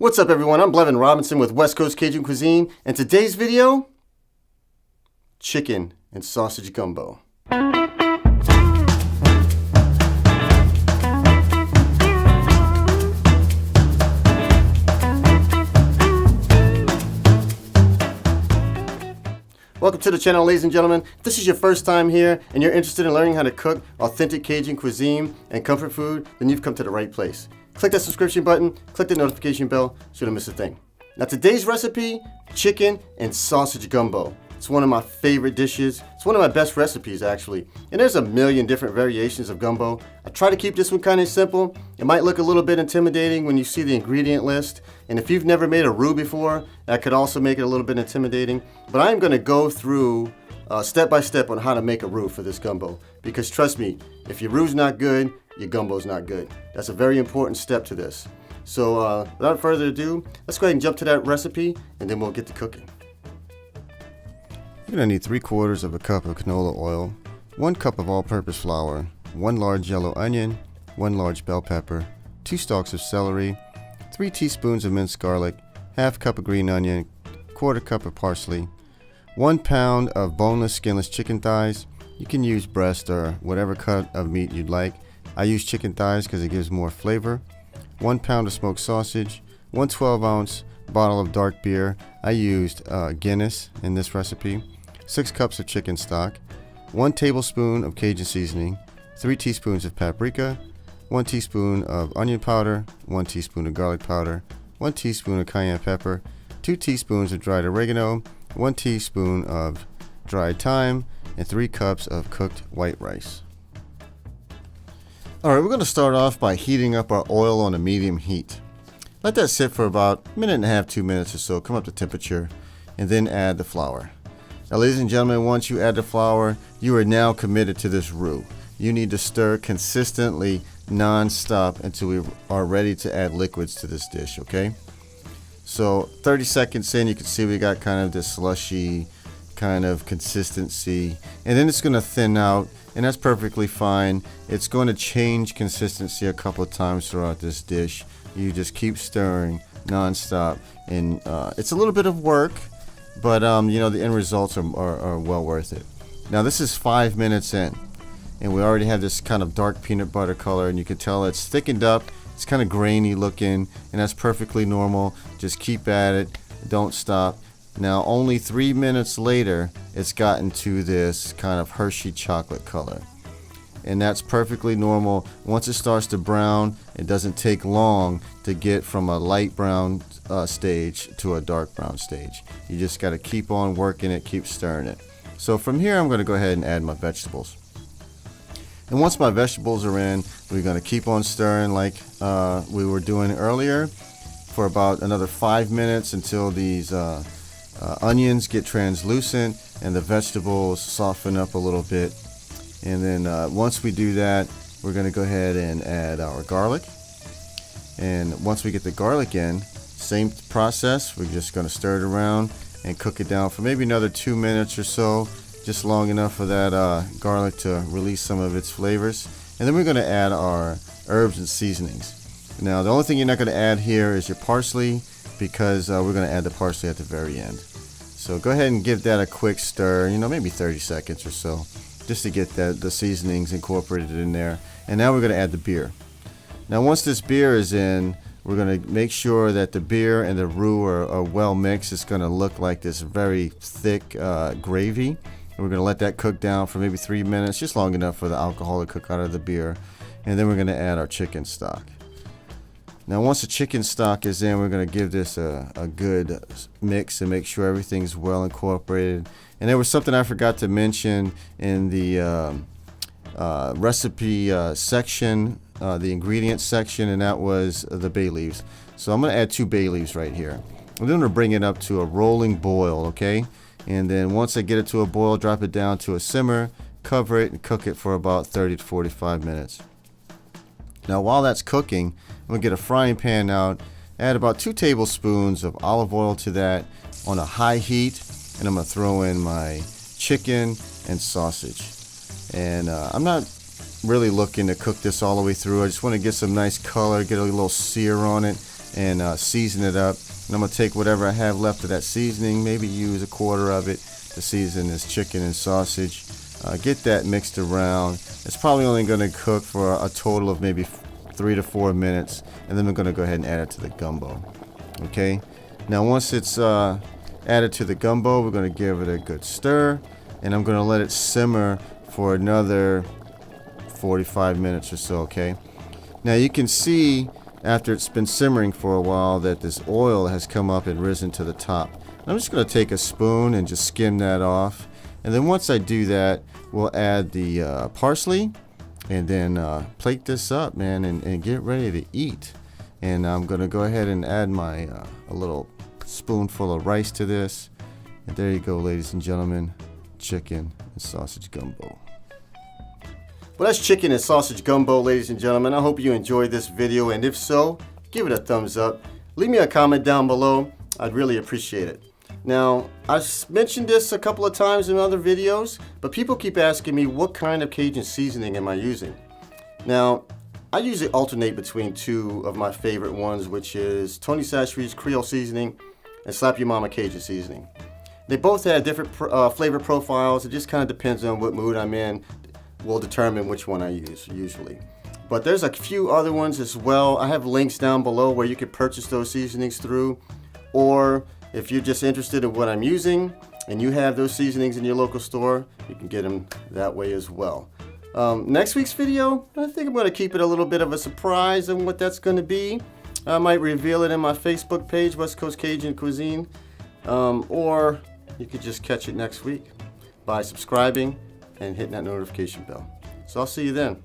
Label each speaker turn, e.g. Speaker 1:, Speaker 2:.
Speaker 1: What's up everyone, I'm Blevin Robinson with West Coast Cajun Cuisine, and today's video, chicken and sausage gumbo. Welcome to the channel, ladies and gentlemen. If this is your first time here and you're interested in learning how to cook authentic Cajun cuisine and comfort food, then you've come to the right place. Click that subscription button, click the notification bell so you don't miss a thing. Now today's recipe, chicken and sausage gumbo. It's one of my favorite dishes. It's one of my best recipes actually. And there's a million different variations of gumbo. I try to keep this one kind of simple. It might look a little bit intimidating when you see the ingredient list. And if you've never made a roux before, that could also make it a little bit intimidating. But I'm gonna go through step by step on how to make a roux for this gumbo. Because trust me, if your roux's not good, your gumbo's not good. That's a very important step to this. So without further ado, let's go ahead and jump to that recipe and then we'll get to cooking. You're gonna need 3/4 of a cup of canola oil, 1 cup of all-purpose flour, 1 large yellow onion, 1 large bell pepper, 2 stalks of celery, 3 teaspoons of minced garlic, 1/2 cup of green onion, 1/4 cup of parsley, 1 pound of boneless, skinless chicken thighs. You can use breast or whatever cut of meat you'd like. I use chicken thighs because it gives more flavor. 1 pound of smoked sausage, 1 12-ounce bottle of dark beer. I used Guinness in this recipe. 6 cups of chicken stock, 1 tablespoon of Cajun seasoning, 3 teaspoons of paprika, 1 teaspoon of onion powder, 1 teaspoon of garlic powder, 1 teaspoon of cayenne pepper, 2 teaspoons of dried oregano, 1 teaspoon of dried thyme, and 3 cups of cooked white rice. Alright, we're going to start off by heating up our oil on a medium heat. Let that sit for about 1.5 to 2 minutes or so, come up to temperature, and then add the flour. Now ladies and gentlemen, once you add the flour, you are now committed to this roux. You need to stir consistently, non-stop, until we are ready to add liquids to this dish, okay? So 30 seconds in, you can see we got kind of this slushy kind of consistency, and then it's going to thin out, and that's perfectly fine. It's going to change consistency a couple of times throughout this dish. You just keep stirring non-stop, and it's a little bit of work, but you know, the end results are well worth it. Now this is 5 minutes in, and we already have this kind of dark peanut butter color, and you can tell it's thickened up. It's kind of grainy looking, and that's perfectly normal. Just keep at it, don't stop. Now only 3 minutes later, it's gotten to this kind of Hershey chocolate color, and that's perfectly normal. Once it starts to brown, it doesn't take long to get from a light brown stage to a dark brown stage. You just got to keep on working it, keep stirring it. So from here, I'm going to go ahead and add my vegetables. And once my vegetables are in, we're going to keep on stirring like we were doing earlier for about another 5 minutes until these onions get translucent and the vegetables soften up a little bit. And then once we do that, we're going to go ahead and add our garlic. And once we get the garlic in, same process. We're just going to stir it around and cook it down for maybe another 2 minutes or so, just long enough for that garlic to release some of its flavors. And then we're going to add our herbs and seasonings. Now the only thing you're not going to add here is your parsley, because we're going to add the parsley at the very end. So go ahead and give that a quick stir, you know, maybe 30 seconds or so, just to get the seasonings incorporated in there. And now we're going to add the beer. Now once this beer is in, we're going to make sure that the beer and the roux are well mixed. It's going to look like this very thick gravy. And we're going to let that cook down for maybe 3 minutes, just long enough for the alcohol to cook out of the beer. And then we're going to add our chicken stock. Now once the chicken stock is in, we're going to give this a good mix and make sure everything's well incorporated. And there was something I forgot to mention in the recipe section, the ingredients section, and that was the bay leaves. So I'm going to add 2 bay leaves right here. I'm going to bring it up to a rolling boil, okay? And then once I get it to a boil, drop it down to a simmer, cover it, and cook it for about 30 to 45 minutes. Now while that's cooking, I'm going to get a frying pan out, add about 2 tablespoons of olive oil to that on a high heat, and I'm going to throw in my chicken and sausage. And I'm not really looking to cook this all the way through. I just want to get some nice color, get a little sear on it, and season it up. And I'm going to take whatever I have left of that seasoning, maybe use a quarter of it to season this chicken and sausage. Get that mixed around. It's probably only going to cook for a total of maybe 3 to 4 minutes, and then we're going to go ahead and add it to the gumbo. Okay, now once it's added to the gumbo, we're going to give it a good stir, and I'm going to let it simmer for another 45 minutes or so. Okay, now you can see after it's been simmering for a while that this oil has come up and risen to the top. I'm just going to take a spoon and just skim that off, and then once I do that, we'll add the parsley, and then plate this up, man, and get ready to eat. And I'm going to go ahead and add my a little spoonful of rice to this, and there you go, ladies and gentlemen, chicken and sausage gumbo. Well, that's chicken and sausage gumbo, ladies and gentlemen. I hope you enjoyed this video, and if so, give it a thumbs up. Leave me a comment down below. I'd really appreciate it. Now, I've mentioned this a couple of times in other videos, but people keep asking me what kind of Cajun seasoning am I using. Now, I usually alternate between two of my favorite ones, which is Tony Chachere's Creole seasoning and Slap Your Mama Cajun seasoning. They both have different flavor profiles. It just kind of depends on what mood I'm in. Will determine which one I use usually. But there's a few other ones as well. I have links down below where you can purchase those seasonings through, or if you're just interested in what I'm using and you have those seasonings in your local store, you can get them that way as well. Next week's video, I think I'm going to keep it a little bit of a surprise on what that's going to be. I might reveal it in my Facebook page, West Coast Cajun Cuisine, or you could just catch it next week by subscribing and hitting that notification bell. So I'll see you then.